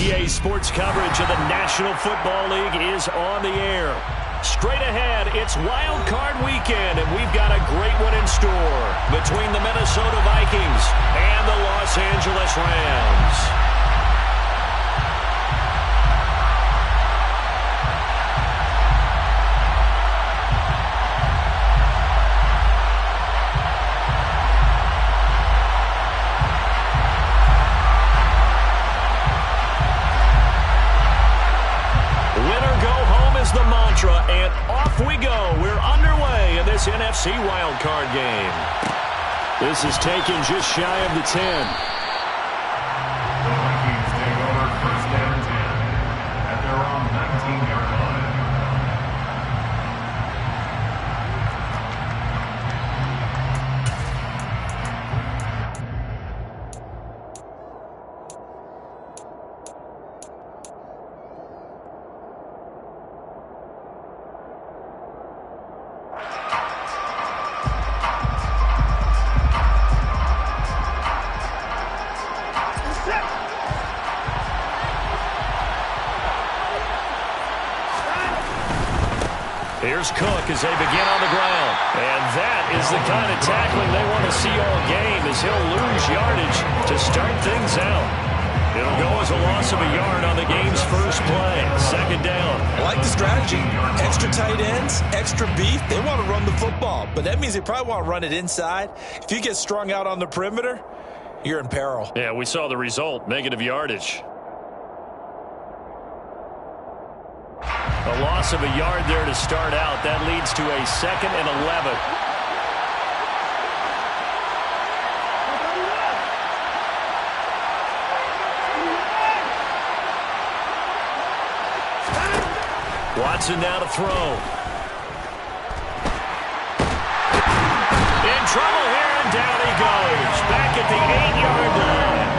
EA Sports coverage of the National Football League is on the air. Straight ahead, it's Wild Card Weekend, and we've got a great one in store between the Minnesota Vikings and the Los Angeles Rams. The mantra, and off we go. We're underway in this NFC wildcard game. This is taken just shy of the 10. The Vikings take over first down and 10 at their own 19-yard line. Here's Cook as they begin on the ground. And that is the kind of tackling they want to see all game, as he'll lose yardage to start things out. It'll go as a loss of a yard on the game's first play. Second down. I like the strategy. Extra tight ends, extra beef. They want to run the football, but that means they probably want to run it inside. If you get strung out on the perimeter, you're in peril. Yeah, we saw the result, negative yardage. A loss of a yard there to start out. That leads to a 2nd and 11. Watson now to throw. In trouble here, and down he goes. Back at the 8-yard line.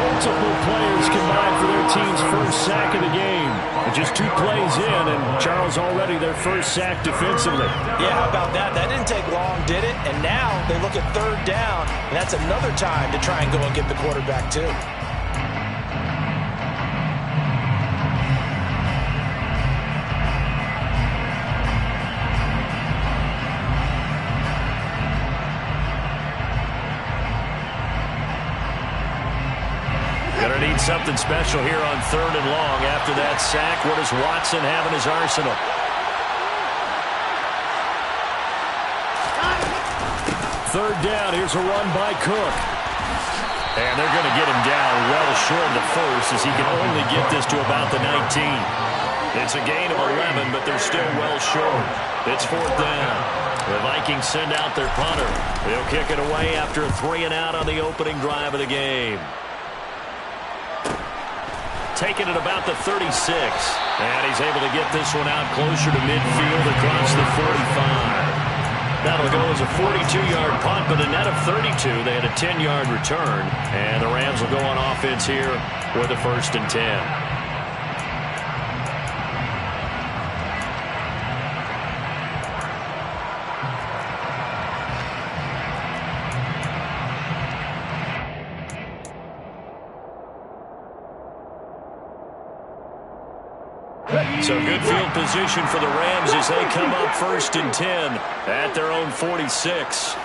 Multiple players combined for their team's first sack of the game. Just 2 plays in, and Charles already their first sack defensively. Yeah, how about that? That didn't take long, did it? And now they look at 3rd down, and that's another time to try and go and get the quarterback too. Gonna need something special here on 3rd and long. After that sack, what does Watson have in his arsenal? Third down, here's a run by Cook. And they're going to get him down well short of the first, as he can only get this to about the 19. It's a gain of 11, but they're still well short. It's 4th down. The Vikings send out their punter. They'll kick it away after a 3-and-out on the opening drive of the game. Taking it about the 36. And he's able to get this one out closer to midfield across the 45. That'll go as a 42-yard punt, but a net of 32. They had a 10-yard return. And the Rams will go on offense here with a 1st and 10. So good field position for the Rams as they come up 1st and 10 at their own 46.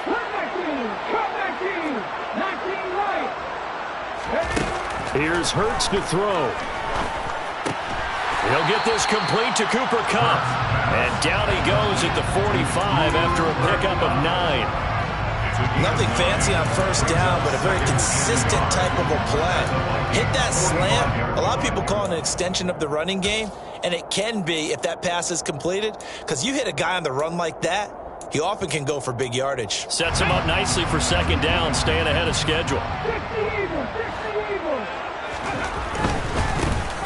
Here's Hurts to throw. He'll get this complete to Cooper Kupp. And down he goes at the 45 after a pickup of 9. Nothing fancy on 1st down, but a very consistent type of a play. Hit that slant. A lot of people call it an extension of the running game, and it can be if that pass is completed, because you hit a guy on the run like that, he often can go for big yardage. Sets him up nicely for 2nd down, staying ahead of schedule.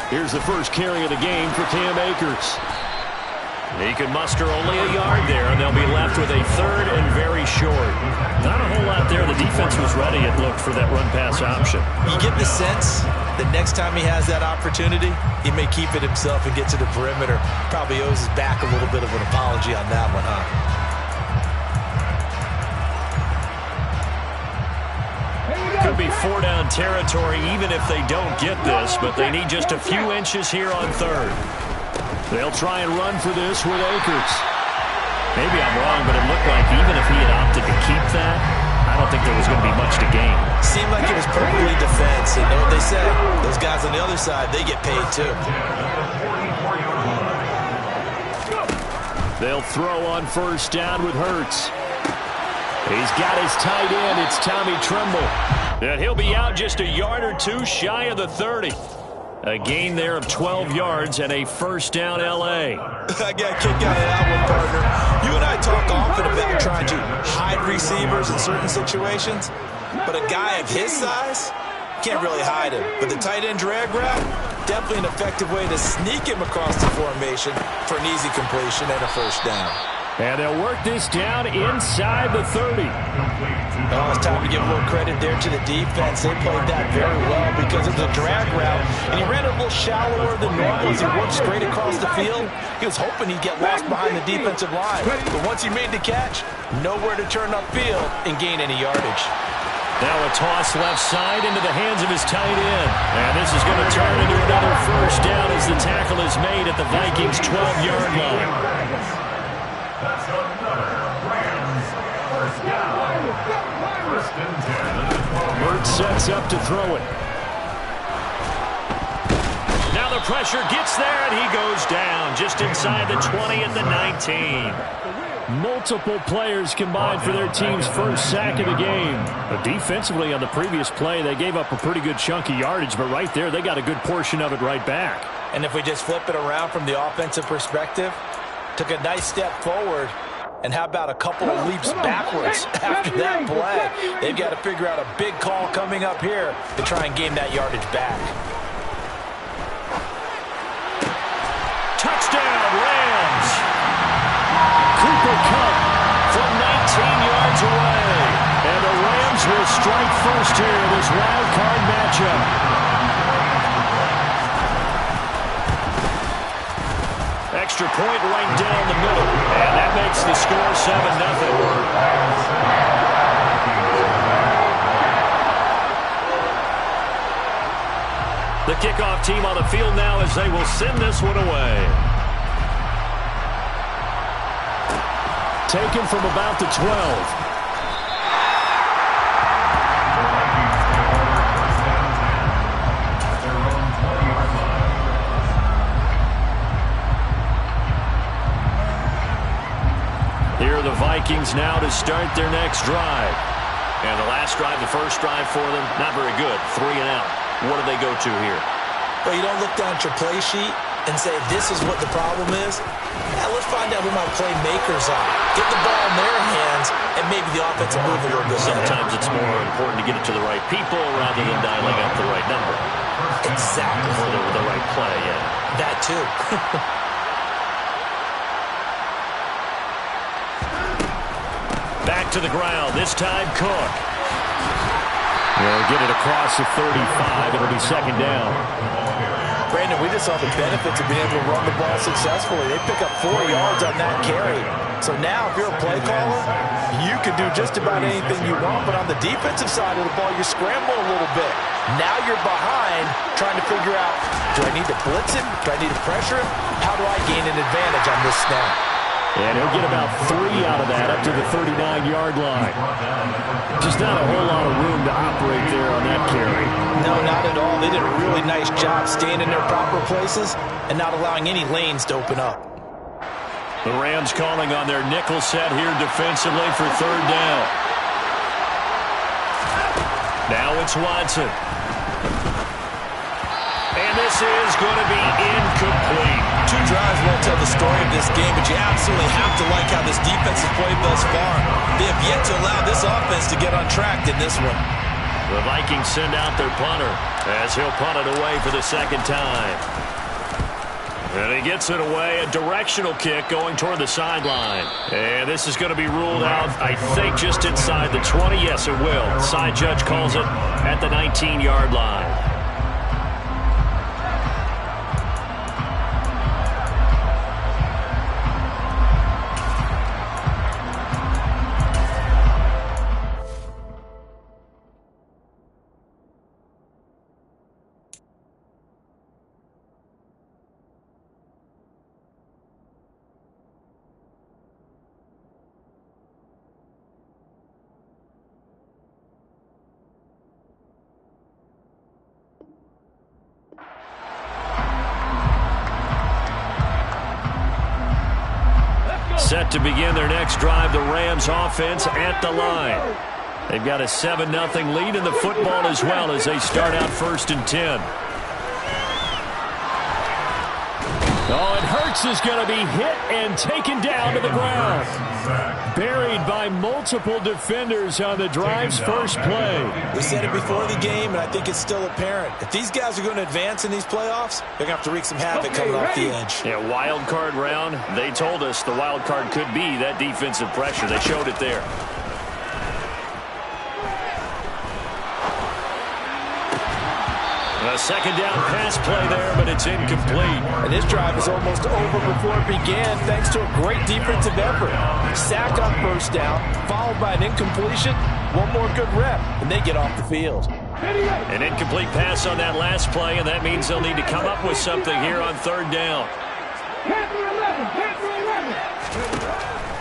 Here's the first carry of the game for Cam Akers. He can muster only a yard there, and they'll be left with a 3rd and very short. Not a whole lot there. The defense was ready, it looked, for that run-pass option. You get the sense that next time he has that opportunity, he may keep it himself and get to the perimeter. Probably owes his back a little bit of an apology on that one, huh? to be 4-down territory even if they don't get this, but they need just a few inches here on third. They'll try and run for this with Akers. Maybe I'm wrong, but it looked like even if he had opted to keep that, I don't think there was going to be much to gain. Seemed like it was perfectly defense. And you know what they say? Those guys on the other side, they get paid too. They'll throw on first down with Hurts. He's got his tight end. It's Tommy Tremble. And he'll be out just a yard or two shy of the 30. A gain there of 12 yards and a first down L.A. I got a kick out of that one, partner. You and I talk often about trying to hide receivers in certain situations, but a guy of his size can't really hide him. But the tight end drag route, definitely an effective way to sneak him across the formation for an easy completion and a first down. And they'll work this down inside the 30. Oh, it's time to give a little credit there to the defense. They played that very well because it was a drag route, and he ran it a little shallower than normal as he worked straight across the field. He was hoping he'd get lost behind the defensive line. But once he made the catch, nowhere to turn upfield and gain any yardage. Now a toss left side into the hands of his tight end. And this is going to turn into another first down as the tackle is made at the Vikings' 12-yard line. That's another Rams first down. First and 10. Hurts sets up to throw it. Now the pressure gets there, and he goes down just inside the 20 at the 19. Multiple players combined for their team's first sack of the game. But defensively on the previous play, they gave up a pretty good chunk of yardage, but right there, they got a good portion of it right back. And if we just flip it around from the offensive perspective, took a nice step forward, and how about a couple of leaps backwards after that play? They've got to figure out a big call coming up here to try and gain that yardage back. Touchdown, Rams! Cooper Kupp from 19 yards away. And the Rams will strike first here in this wild card matchup. Extra point right down the middle. And that makes the score 7-0. The kickoff team on the field now as they will send this one away. Taken from about the 12. Here are the Vikings now to start their next drive. And the last drive, the first drive for them, not very good. 3 and out. What do they go to here? Well, you don't look down at your play sheet and say, this is what the problem is. Yeah, let's find out who my playmakers are. Get the ball in their hands, and maybe the offense will move a little bit. Sometimes it's more important to get it to the right people rather than dialing up the right number. Exactly. Or the right play, yeah. That too. Back to the ground. This time, Cook. They'll get it across the 35. It'll be second down. Brandon, we just saw the benefits of being able to run the ball successfully. They pick up 4 yards on that carry. So now, if you're a play caller, you can do just about anything you want. But on the defensive side of the ball, you're scrambling a little bit. Now you're behind, trying to figure out, do I need to blitz him? Do I need to pressure him? How do I gain an advantage on this snap? And he'll get about 3 out of that up to the 39-yard line. Just not a whole lot of room to operate there on that carry. No, not at all. They did a really nice job staying in their proper places and not allowing any lanes to open up. The Rams calling on their nickel set here defensively for third down. Now it's Watson. And this is going to be incomplete. 2 drives won't tell the story of this game, but you absolutely have to like how this defense has played thus far. They have yet to allow this offense to get on track in this one. The Vikings send out their punter as he'll punt it away for the second time. And he gets it away, a directional kick going toward the sideline. And this is going to be ruled out, I think, just inside the 20. Yes, it will. Side judge calls it at the 19-yard line. set to begin their next drive. The Rams offense at the line. They've got a 7-0 lead in the football as well as they start out 1st and 10. Oh, and Hurts is going to be hit and taken down to the ground. Buried by multiple defenders on the drive's first play. We said it before the game, and I think it's still apparent. If these guys are going to advance in these playoffs, they're going to have to wreak some havoc coming off the edge. Yeah, wild card round. They told us the wild card could be that defensive pressure. They showed it there. A second down pass play there, but it's incomplete. And this drive is almost over before it began thanks to a great defensive effort. Sack on 1st down, followed by an incompletion. One more good rep, and they get off the field. An incomplete pass on that last play, and that means they'll need to come up with something here on 3rd down.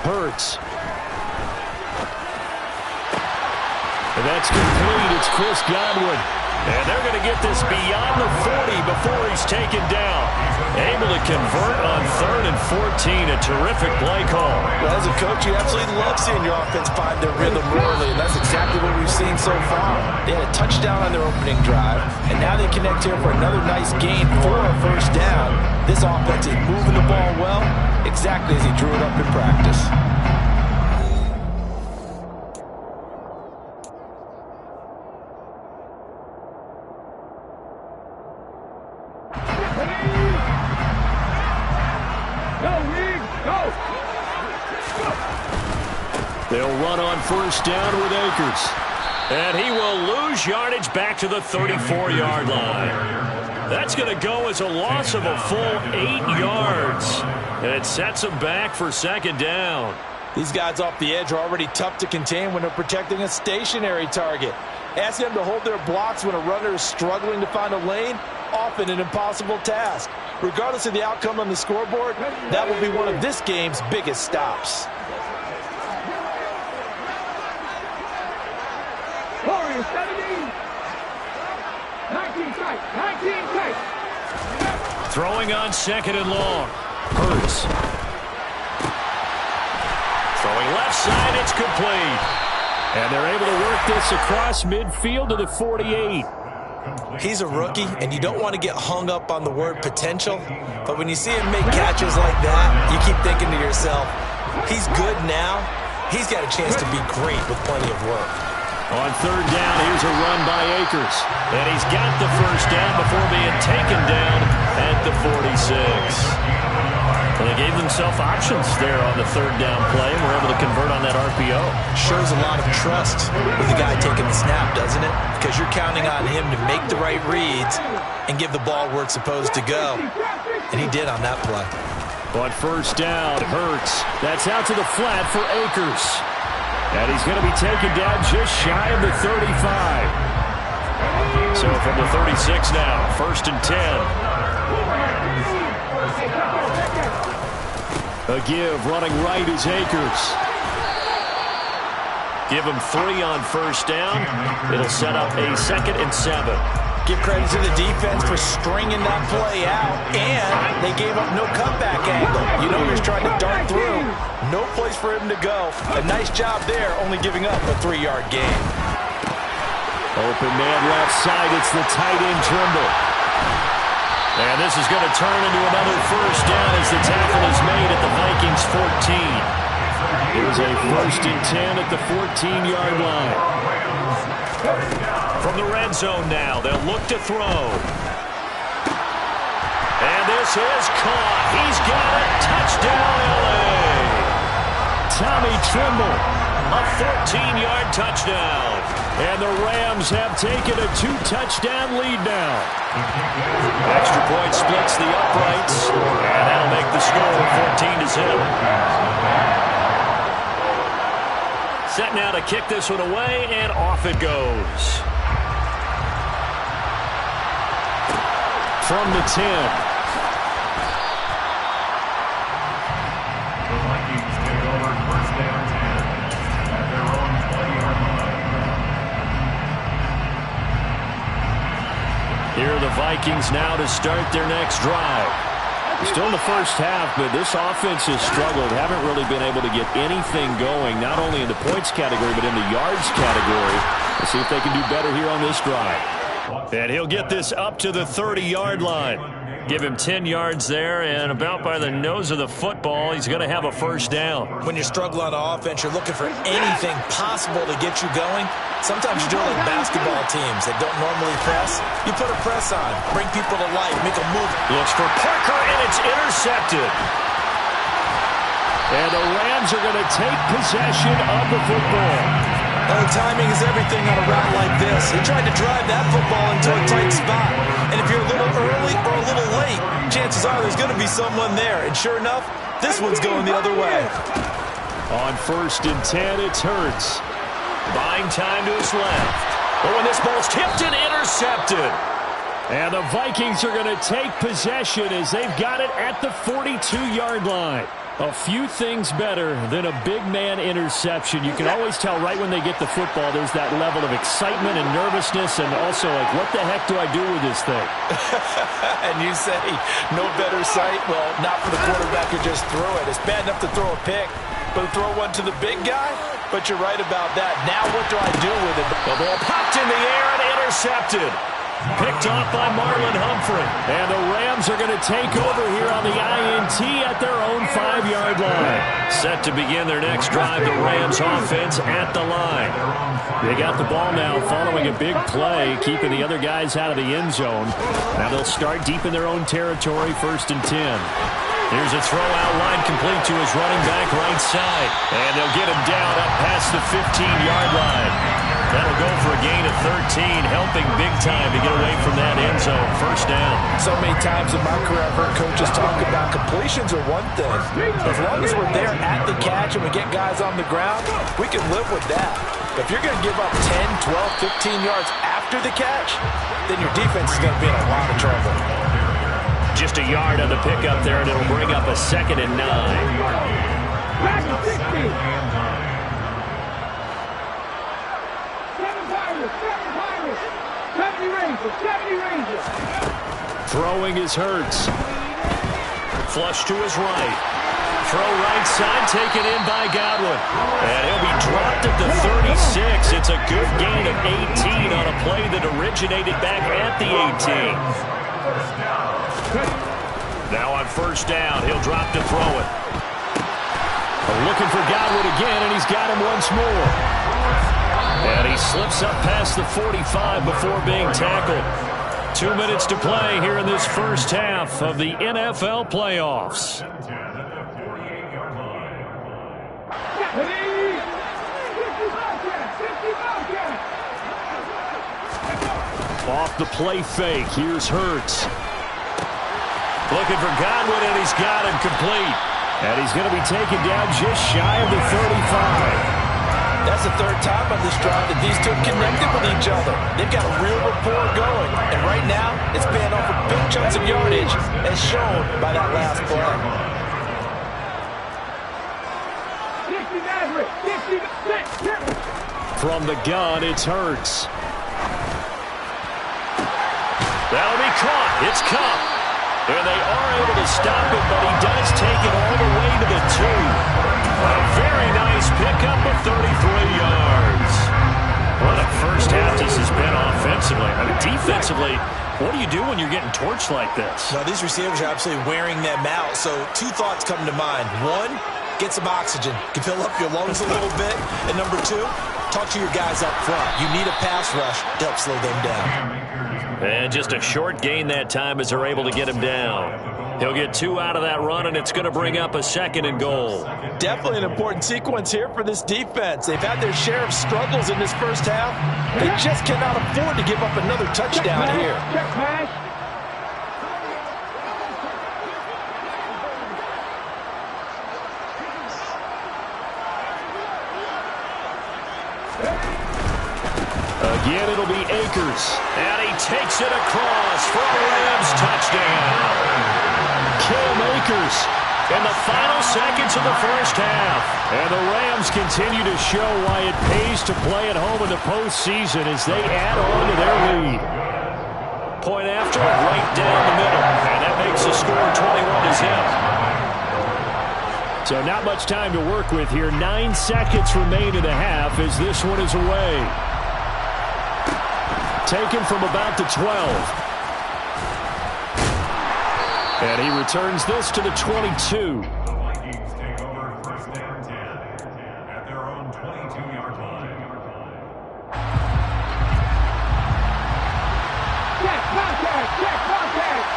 Hurts. And that's complete. It's Chris Godwin. And they're going to get this beyond the 40 before he's taken down. Able to convert on 3rd and 14. A terrific play call. Well, as a coach, you absolutely love seeing your offense find their rhythm early, and that's exactly what we've seen so far. They had a touchdown on their opening drive, and now they connect here for another nice gain for a 1st down. This offense is moving the ball well, exactly as he drew it up in practice. They'll run on 1st down with Akers. And he will lose yardage back to the 34-yard line. That's going to go as a loss of a full 8 yards. And it sets them back for 2nd down. These guys off the edge are already tough to contain when they're protecting a stationary target. Ask them to hold their blocks when a runner is struggling to find a lane, often an impossible task. Regardless of the outcome on the scoreboard, that will be one of this game's biggest stops. Throwing on 2nd and long. Hurts. Throwing left side, it's complete. And they're able to work this across midfield to the 48. He's a rookie, and you don't want to get hung up on the word potential. But when you see him make catches like that, you keep thinking to yourself, he's good now. He's got a chance to be great with plenty of work. On 3rd down, here's a run by Akers. And he's got the 1st down before being taken down at the 46. Well, they gave themselves options there on the 3rd down play and were able to convert on that RPO. Shows a lot of trust with the guy taking the snap, doesn't it? Because you're counting on him to make the right reads and give the ball where it's supposed to go. And he did on that play. On 1st down, Hurts. That's out to the flat for Akers. And he's going to be taken down just shy of the 35. So from the 36 now, 1st and 10. A give running right is Akers. Give him 3 on 1st down. It'll set up a 2nd and 7. Give credit to the defense for stringing that play out, and they gave up no cutback angle. You know he's trying to dart through. No place for him to go. A nice job there, only giving up a 3-yard gain. Open man left side. It's the tight end Trimble. And this is going to turn into another 1st down as the tackle is made at the Vikings 14. Here's a 1st and 10 at the 14-yard line. From the red zone now, they'll look to throw. And this is caught. He's got it. Touchdown, L.A. Tommy Trimble, a 14-yard touchdown. And the Rams have taken a 2-touchdown lead now. Extra point splits the uprights, and that'll make the score 14-0. Set now to kick this one away, and off it goes. From the 10. The Vikings take over 1st down 10 at their own 20-yard line. Here are the Vikings now to start their next drive. Still in the first half, but this offense has struggled. Haven't really been able to get anything going, not only in the points category, but in the yards category. Let's see if they can do better here on this drive. And he'll get this up to the 30-yard line. Give him 10 yards there, and about by the nose of the football, he's going to have a first down. When you're struggling on offense, you're looking for anything possible to get you going. Sometimes you do it like basketball teams that don't normally press. You put a press on, bring people to life, make a move. Looks for Parker, and it's intercepted. And the Rams are going to take possession of the football. Well, timing is everything on a route like this. He tried to drive that football into a tight spot. And if you're a little early or a little late, chances are there's going to be someone there. And sure enough, this one's going the other way. On 1st and 10, it's Hurts. Buying time to his left. Oh, and this ball's tipped and intercepted. And the Vikings are going to take possession as they've got it at the 42-yard line. A few things better than a big man interception. You can always tell right when they get the football, there's that level of excitement and nervousness, and also like, what the heck do I do with this thing? And you say, no better sight? Well, not for the quarterback who just threw it. It's bad enough to throw a pick, but throw one to the big guy? But you're right about that. Now what do I do with it? The ball popped in the air and intercepted. Picked off by Marlon Humphrey. And the Rams are going to take over here on the INT at their own 5-yard line. Set to begin their next drive, the Rams offense at the line. They got the ball now following a big play, keeping the other guys out of the end zone. Now they'll start deep in their own territory, 1st and 10. Here's a throw out line complete to his running back right side. And they'll get him down up past the 15-yard line. That'll go for a gain of 13, helping big time to get away from that end zone. 1st down. So many times in my career, I've heard coaches talk about completions are one thing. As long as we're there at the catch and we get guys on the ground, we can live with that. But if you're going to give up 10, 12, 15 yards after the catch, then your defense is going to be in a lot of trouble. Just a yard on the pickup there, and it'll bring up a 2nd and 9. Back to 60. Throwing is Hurts. Flush to his right. Throw right side, taken in by Godwin. And he'll be dropped at the 36. It's a good gain of 18 on a play that originated back at the 18. Now on 1st down, he'll drop to throw it. Looking for Godwin again, and he's got him once more. And he slips up past the 45 before being tackled. 2 minutes to play here in this first half of the NFL playoffs. Off the play fake, here's Hurts. Looking for Godwin, and he's got him complete. And he's going to be taken down just shy of the 35. That's the 3rd time on this drive that these two have connected with each other. They've got a real rapport going. And right now, it's paying off with big chunks of yardage, as shown by that last play. From the gun, it's Hurts. That'll be caught. It's Cup. And they are able to stop it, but he does take it all the way to the 2. A very nice pickup of 33 yards. What a first half this has been offensively. I mean, defensively, what do you do when you're getting torched like this? Well, these receivers are absolutely wearing them out. So 2 thoughts come to mind. 1, get some oxygen. You can fill up your lungs a little bit. And number 2, talk to your guys up front. You need a pass rush to help slow them down. And just a short gain that time as they're able to get him down. He'll get 2 out of that run, and it's going to bring up a 2nd and goal. Definitely an important sequence here for this defense. They've had their share of struggles in this first half. They just cannot afford to give up another touchdown here. Again, it'll be Akers. And he takes it across for a Rams touchdown. Cam Akers in the final seconds of the first half. And the Rams continue to show why it pays to play at home in the postseason as they add on to their lead. point after, right down the middle. And that makes the score 21-0. So not much time to work with here. 9 seconds remain in the half as this one is away. Taken from about the 12. And he returns this to the 22. The Vikings take over first down 10 at their own 22-yard line. Check contact! Check contact!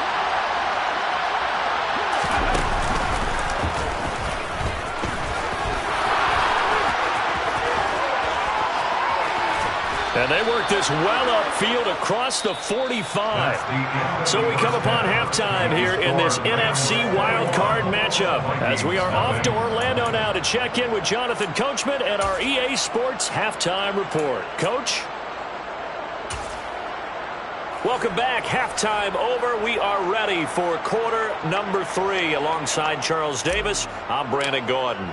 And they work this well upfield across the 45. So we come upon halftime here in this NFC wildcard matchup as we are off to Orlando now to check in with Jonathan Coachman and our EA Sports halftime report. Coach? Welcome back. Halftime over. We are ready for quarter number 3 alongside Charles Davis. I'm Brandon Gordon.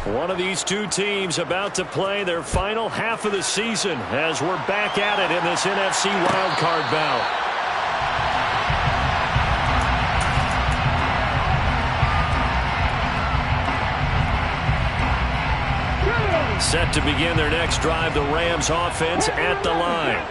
One of these two teams about to play their final half of the season as we're back at it in this NFC wildcard bout. Set to begin their next drive, the Rams offense at the line.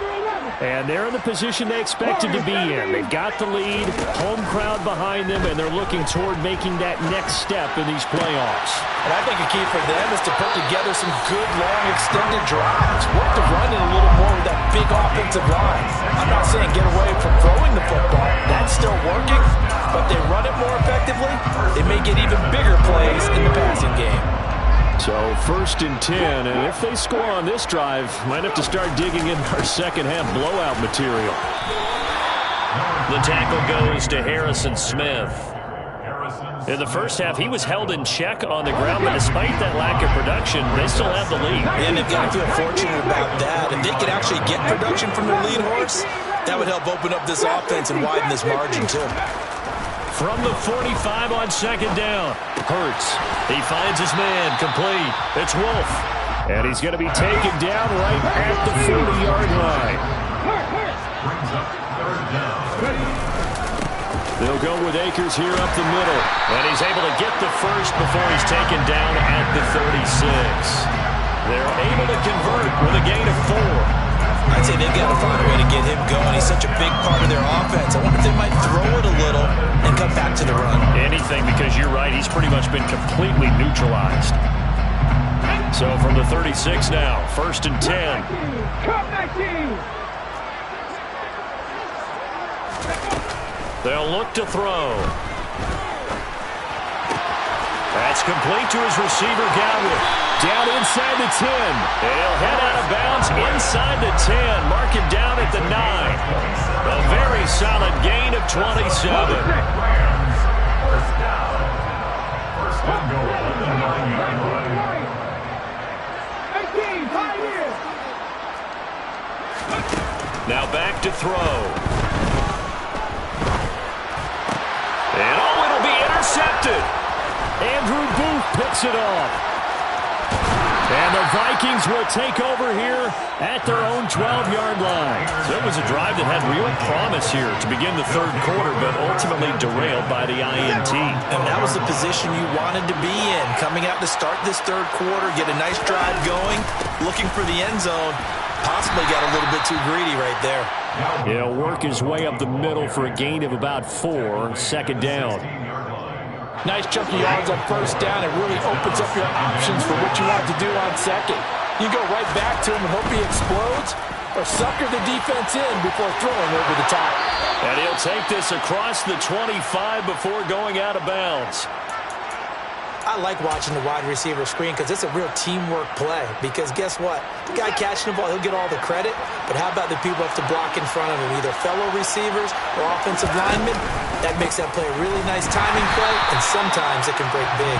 And they're in the position they expected to be in. They've got the lead, home crowd behind them, and they're looking toward making that next step in these playoffs. And I think a key for them is to put together some good, long, extended drives. Work the run in a little more with that big offensive line. I'm not saying get away from throwing the football. That's still working, but they run it more effectively. They may get even bigger plays in the passing game. So 1st and 10, and if they score on this drive, might have to start digging in our second half blowout material. The tackle goes to Harrison Smith. In the first half, he was held in check on the ground, but despite that lack of production, they still have the lead. And they've got to feel fortunate about that. If they could actually get production from their lead horse, that would help open up this offense and widen this margin too. From the 45 on 2nd down, Hurts. He finds his man, complete. It's Wolf. And he's going to be taken down right at the 40-yard line. Brings up 3rd down. They'll go with Akers here up the middle. And he's able to get the first before he's taken down at the 36. They're able to convert with a gain of 4. I'd say they've got to find a way to get him going. He's such a big part of their offense. I wonder if they might throw it a little and come back to the run. Anything, because you're right. He's pretty much been completely neutralized. So from the 36 now, 1st and 10. Come 19! They'll look to throw. That's complete to his receiver, Godwin. Down inside the 10. And he'll head out of bounds inside the 10. Mark him down at the 9. A very solid gain of 27. First down. First and goal at the 9-yard line. 18, high here! Now back to throw. And oh, it'll be intercepted. Andrew Booth picks it off. And the Vikings will take over here at their own 12-yard line. So it was a drive that had real promise here to begin the 3rd quarter, but ultimately derailed by the INT. And that was the position you wanted to be in. Coming out to start this 3rd quarter, get a nice drive going, looking for the end zone. Possibly got a little bit too greedy right there. He'll work his way up the middle for a gain of about 4, 2nd down. Nice chunky yards on 1st down. It really opens up your options for what you want to do on 2nd. You go right back to him and hope he explodes, or sucker the defense in before throwing over the top. And he'll take this across the 25 before going out of bounds. I like watching the wide receiver screen because it's a real teamwork play. Because guess what? The guy catching the ball, he'll get all the credit. But how about the people who have to block in front of him, either fellow receivers or offensive linemen? That makes that play a really nice timing play, and sometimes it can break big.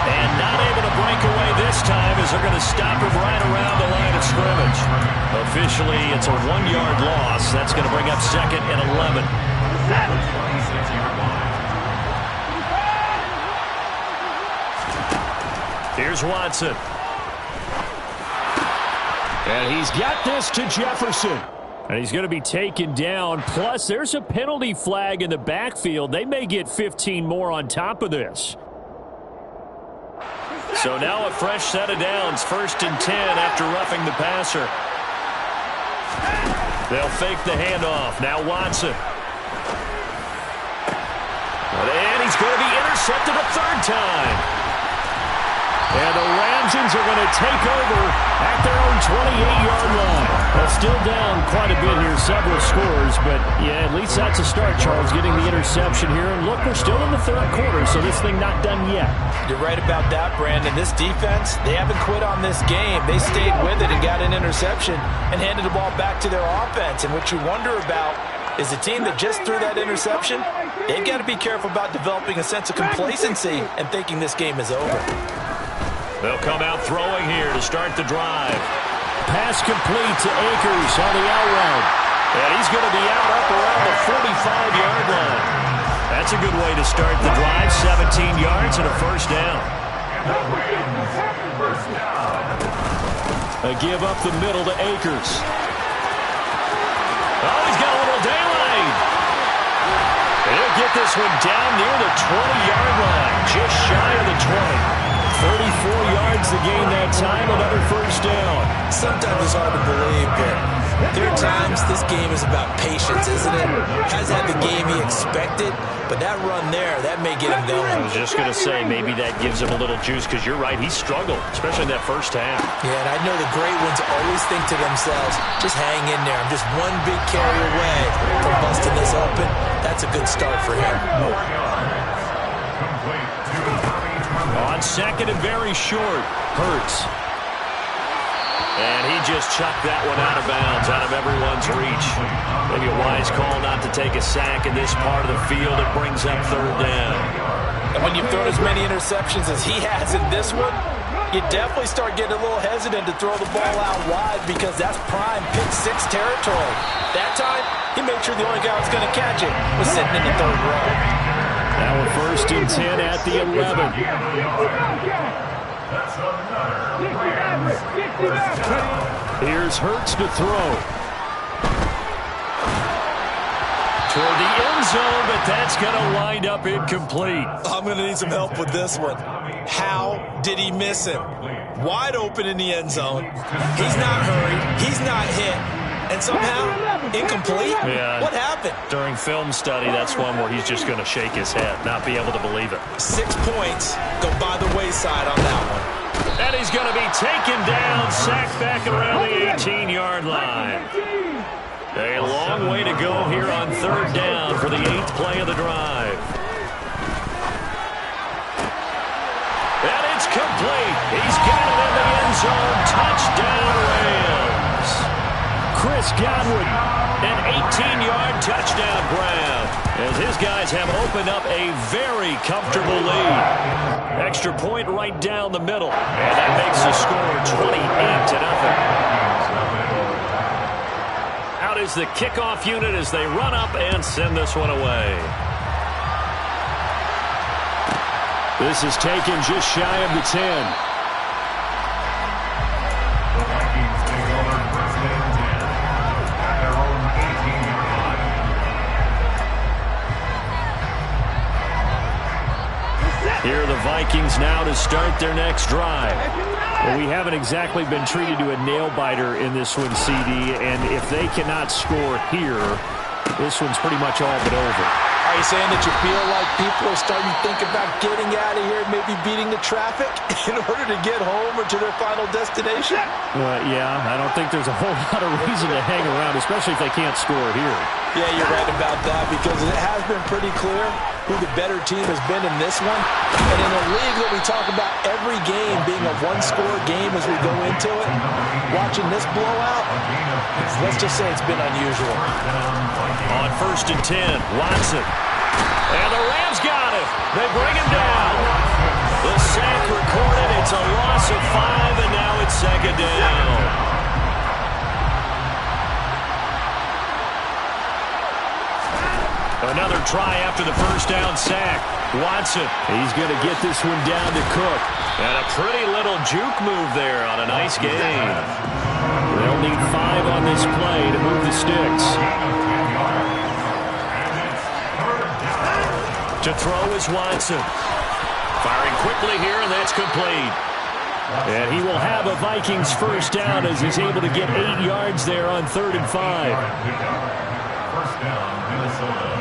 And not able to break away this time as they're going to stop him right around the line of scrimmage. Officially, it's a 1-yard loss. That's going to bring up 2nd and 11. Here's Watson. And he's got this to Jefferson. And he's going to be taken down. Plus, there's a penalty flag in the backfield. They may get 15 more on top of this. So now a fresh set of downs. 1st and 10 after roughing the passer. They'll fake the handoff. Now Watson. And he's going to be intercepted a 3rd time. And the Ramsons are going to take over at their own 28-yard line. Well, still down quite a bit here, several scores, but yeah, at least that's a start, Charles, getting the interception here. And look, we're still in the 3rd quarter, so this thing not done yet. You're right about that, Brandon. This defense, they haven't quit on this game. They stayed with it and got an interception and handed the ball back to their offense. And what you wonder about is the team that just threw that interception, they've got to be careful about developing a sense of complacency and thinking this game is over. They'll come out throwing here to start the drive. Pass complete to Akers on the out route. And he's going to be out up around the 45-yard line. That's a good way to start the drive. 17 yards and a 1st down. A give up the middle to Akers. Oh, he's got a little daylight. He'll get this one down near the 20-yard line, just shy of the 20. 34 yards to gain that time, another 1st down. Sometimes it's hard to believe, but there are times this game is about patience, isn't it? Has had the game he expected, but that run there, that may get him going. I was just going to say, maybe that gives him a little juice, because you're right, he struggled, especially in that 1st half. Yeah, and I know the great ones always think to themselves, just hang in there. I'm just one big carry away from busting this open. That's a good start for him. On 2nd and very short, Hurts. And he just chucked that one out of bounds, out of everyone's reach. Maybe a wise call not to take a sack in this part of the field. It brings up 3rd down. And when you've thrown as many interceptions as he has in this one, you definitely start getting a little hesitant to throw the ball out wide because that's prime pick-6 territory. That time, he made sure the only guy who was going to catch it was sitting in the 3rd row. Now we're 1st and 10 at the 11. Here's Hurts to throw. Toward the end zone, but that's going to wind up incomplete. I'm going to need some help with this one. How did he miss him? Wide open in the end zone. He's not hurried. He's not hit. And somehow, incomplete? Yeah. What happened? During film study, that's one where he's just going to shake his head, not be able to believe it. 6 points go by the wayside on that one. And he's going to be taken down, sacked back around the 18-yard line. A long way to go here on 3rd down for the 8th play of the drive. And it's complete. He's got it in the end zone. Touchdown, Rams. Chris Godwin, an 18-yard touchdown grab, as his guys have opened up a very comfortable lead. Extra point right down the middle, and that makes the score 28-0. Out is the kickoff unit as they run up and send this one away. This is taken just shy of the 10. Here are the Vikings now to start their next drive. Well, we haven't exactly been treated to a nail-biter in this one, CD, and if they cannot score here, this one's pretty much all but over. Are you saying that you feel like people are starting to think about getting out of here, maybe beating the traffic in order to get home or to their final destination? Yeah, I don't think there's a whole lot of reason to hang around, especially if they can't score here. Yeah, you're right about that, because it has been pretty clear who the better team has been in this one. And in a league that we talk about every game being a one-score game as we go into it, watching this blowout, let's just say it's been unusual. On 1st and 10, Watson. And the Rams got him. They bring him down. The sack recorded. It's a loss of 5, and now it's 2nd down. Another try after the 1st down sack. Watson, he's going to get this one down to Cook. And a pretty little juke move there on a nice gain. They'll need 5 on this play to move the sticks. To throw is Watson. Firing quickly here, and that's complete. And he will have a Vikings first down as he's able to get 8 yards there on 3rd and 5. First down, Minnesota.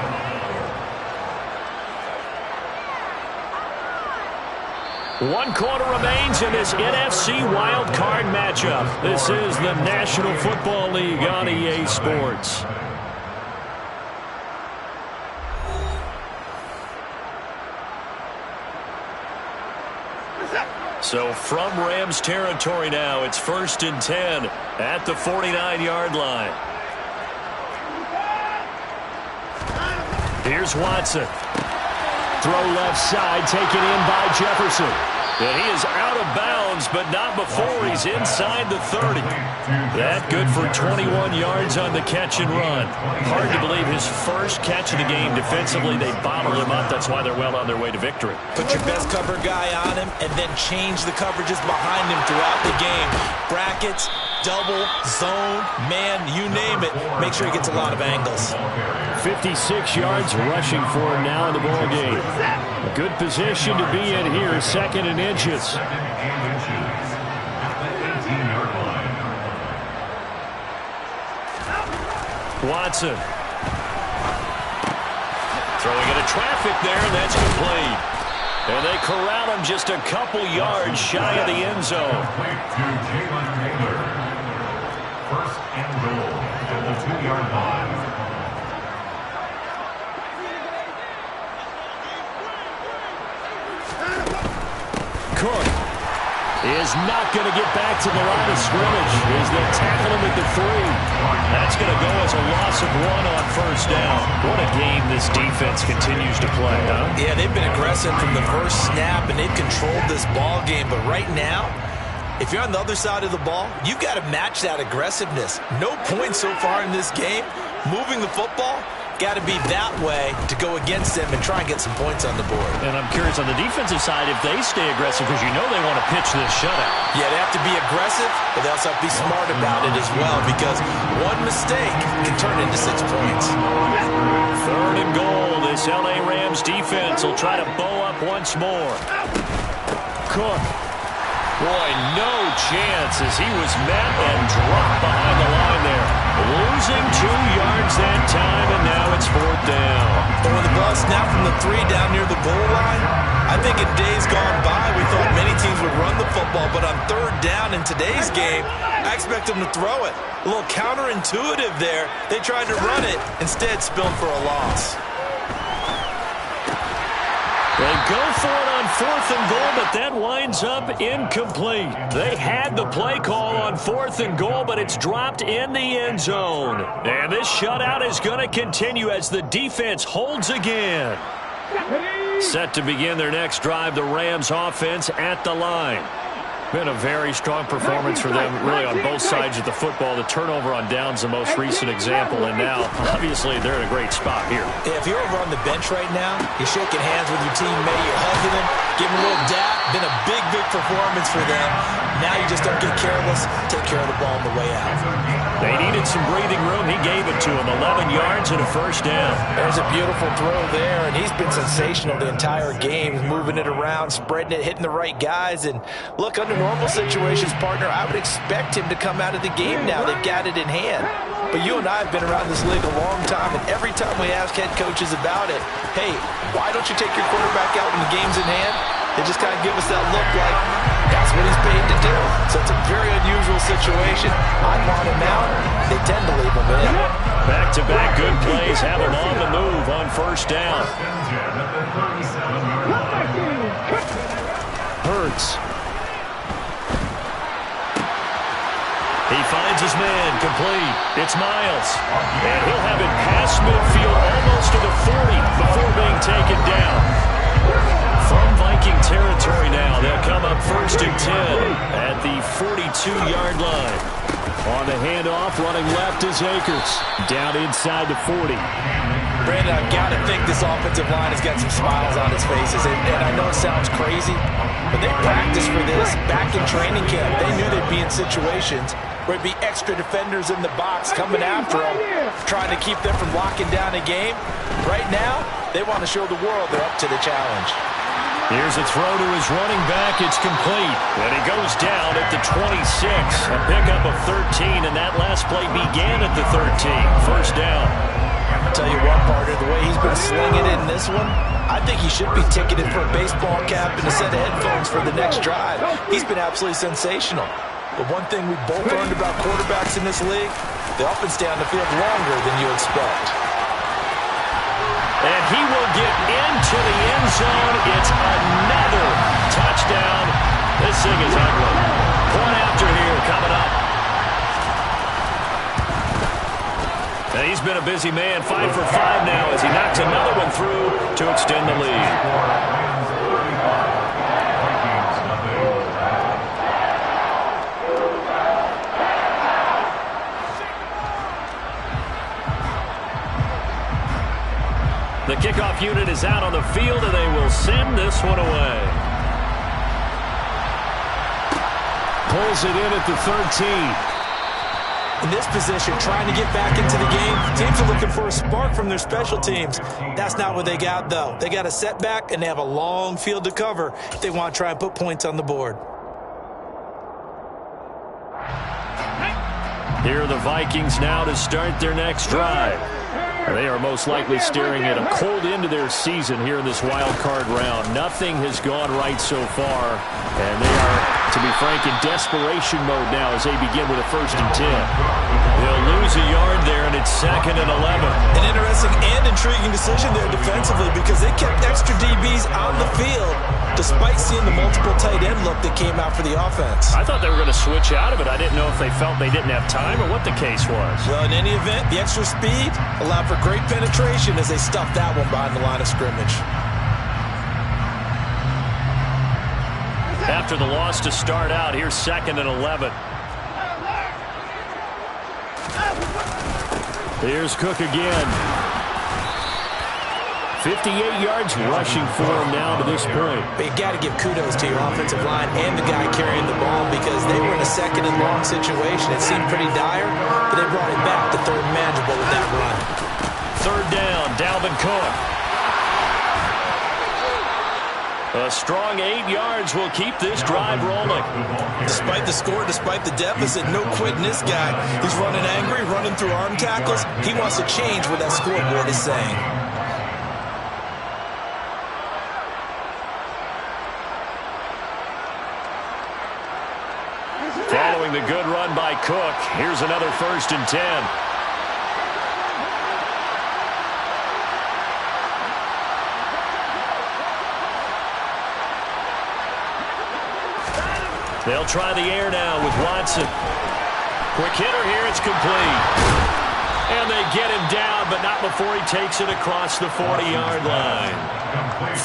One quarter remains in this NFC Wild Card matchup. This is the National Football League on EA Sports. So from Rams territory now, it's 1st and 10 at the 49-yard line. Here's Watson. Throw left side, taken in by Jefferson. And he is out of bounds, but not before he's inside the 30. That good for 21 yards on the catch and run. Hard to believe his first catch of the game. Defensively, they bottled him up. That's why they're well on their way to victory. Put your best cover guy on him and then change the coverages behind him throughout the game. Brackets, double, zone, man, you name it. Make sure he gets a lot of angles. 56 yards rushing for him now in the ball game. A good position to be in here, 2nd and inches. Watson. Throwing into traffic there, and that's complete. And they corral him just a couple yards shy of the end zone. First and goal at the 2-yard line. Cook is not going to get back to the line of scrimmage as they tackle him at the 3. That's going to go as a loss of 1 on 1st down. What a game this defense continues to play, huh? Yeah, they've been aggressive from the first snap, and they've controlled this ball game. But right now, if you're on the other side of the ball, you've got to match that aggressiveness. No points so far in this game. Moving the football, got to be that way to go against them and try and get some points on the board. And I'm curious on the defensive side if they stay aggressive, because you know they want to pitch this shutout. Yeah, they have to be aggressive, but they also have to be smart about it as well, because one mistake can turn into 6 points. 3rd and goal. This LA Rams defense will try to bow up once more. Cook. Boy, no chance as he was met and dropped behind the line there. Losing 2 yards that time, and now it's 4th down. But when the ball snapped from the 3 down near the goal line, I think in days gone by, we thought many teams would run the football, but on 3rd down in today's game, I expect them to throw it. A little counterintuitive there. They tried to run it, instead spilled for a loss. They go for it on 4th and goal, but that winds up incomplete. They had the play call on 4th and goal, but it's dropped in the end zone. And this shutout is going to continue as the defense holds again. Set to begin their next drive, the Rams offense at the line. Been a very strong performance for them, really, on both sides of the football. The turnover on downs the most recent example, and now, obviously, they're in a great spot here. Yeah, if you're over on the bench right now, you're shaking hands with your teammate, you're hugging him, giving a little dap. Been a big, big performance for them. Now you just don't get careless. Take care of the ball on the way out. They needed some breathing room. He gave it to him. 11 yards and a first down. There's a beautiful throw there, and he's been sensational the entire game. He's moving it around, spreading it, hitting the right guys. And look, under normal situations, partner, I would expect him to come out of the game now. They've got it in hand. But you and I have been around this league a long time, and every time we ask head coaches about it, hey, why don't you take your quarterback out when the game's in hand? They just kind of give us that look like that's what he's paid to do. So it's a very unusual situation. I want him out. They tend to leave him in. Back-to-back good plays have him on the move on 1st down. Hurts. He finds his man, complete. It's Miles. And he'll have it past midfield almost to the 40 before being taken down. From Viking territory now, they'll come up 1st and 10 at the 42-yard line. On the handoff, running left is Akers. Down inside the 40. Brandon, I've got to think this offensive line has got some smiles on its faces. And I know it sounds crazy, but they practiced for this back in training camp. They knew they'd be in situations where it'd be extra defenders in the box coming after them, trying to keep them from locking down a game. Right now, they want to show the world they're up to the challenge. Here's a throw to his running back. It's complete. And he goes down at the 26. A pickup of 13, and that last play began at the 13. First down. I'll tell you what, partner, the way he's been slinging it in this one, I think he should be ticketed for a baseball cap and a set of headphones for the next drive. He's been absolutely sensational. But one thing we both learned about quarterbacks in this league, they often stay on the field longer than you expect. And he will get into the end zone. It's another touchdown. This thing is ugly. Point after here coming up. And he's been a busy man, 5 for 5 now as he knocks another one through to extend the lead. The kickoff unit is out on the field, and they will send this one away. Pulls it in at the 13. In this position, trying to get back into the game, teams are looking for a spark from their special teams. That's not what they got, though. They got a setback, and they have a long field to cover if they want to try and put points on the board. Here are the Vikings now to start their next drive. They are most likely staring at a cold end to their season here in this wild card round. Nothing has gone right so far, and they are, to be frank, in desperation mode now as they begin with a 1st and 10. They'll lose a yard there, and it's 2nd and 11. An interesting and intriguing decision there defensively because they kept extra DBs on the field despite seeing the multiple tight end look that came out for the offense. I thought they were going to switch out of it. I didn't know if they felt they didn't have time or what the case was. Well, in any event, the extra speed allowed for great penetration as they stuffed that one behind the line of scrimmage. After the loss to start out, here's 2nd and 11. Here's Cook again. 58 yards rushing for him now to this point. But you got to give kudos to your offensive line and the guy carrying the ball because they were in a 2nd and long situation. It seemed pretty dire, but they brought it back to 3rd and manageable with that run. 3rd down, Dalvin Cook. A strong 8 yards will keep this drive rolling. Despite the score, despite the deficit, no quitting this guy. He's running angry, running through arm tackles. He wants to change what that scoreboard is saying. Following the good run by Cook, here's another 1st and 10. They'll try the air now with Watson. Quick hitter here, it's complete. And they get him down, but not before he takes it across the 40-yard line.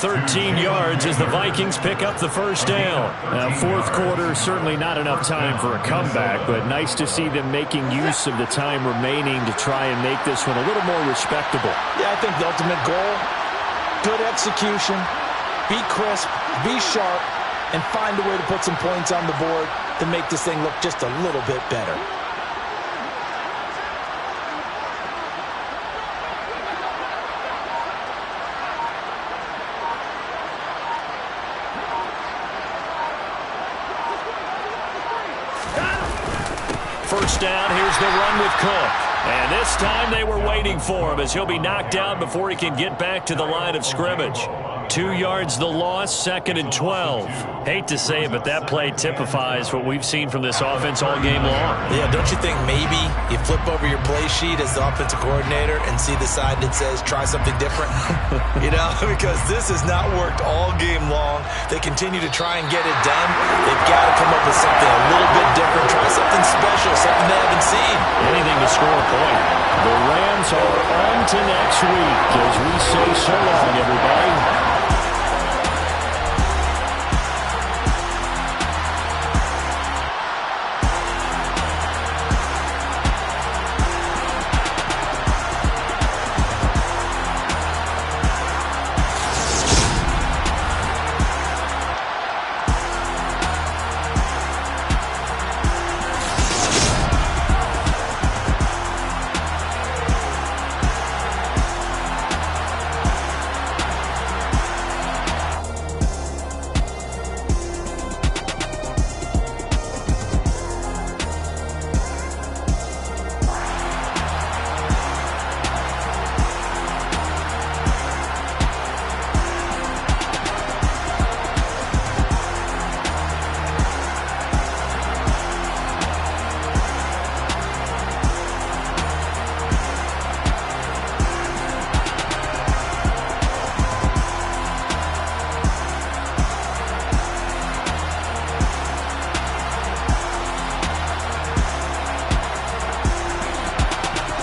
13 yards as the Vikings pick up the 1st down. Now, 4th quarter, certainly not enough time for a comeback, but nice to see them making use of the time remaining to try and make this one a little more respectable. Yeah, I think the ultimate goal, good execution, be crisp, be sharp, and find a way to put some points on the board to make this thing look just a little bit better. First down, here's the run with Cook. And this time they were waiting for him as he'll be knocked down before he can get back to the line of scrimmage. 2 yards the loss, 2nd and 12. Hate to say it, but that play typifies what we've seen from this offense all game long. Yeah, don't you think maybe you flip over your play sheet as the offensive coordinator and see the side that says try something different? You know, because this has not worked all game long. They continue to try and get it done. They've got to come up with something a little bit different. Try something special, something they haven't seen. Anything to score a point. The Rams are on to next week as we say so long, everybody.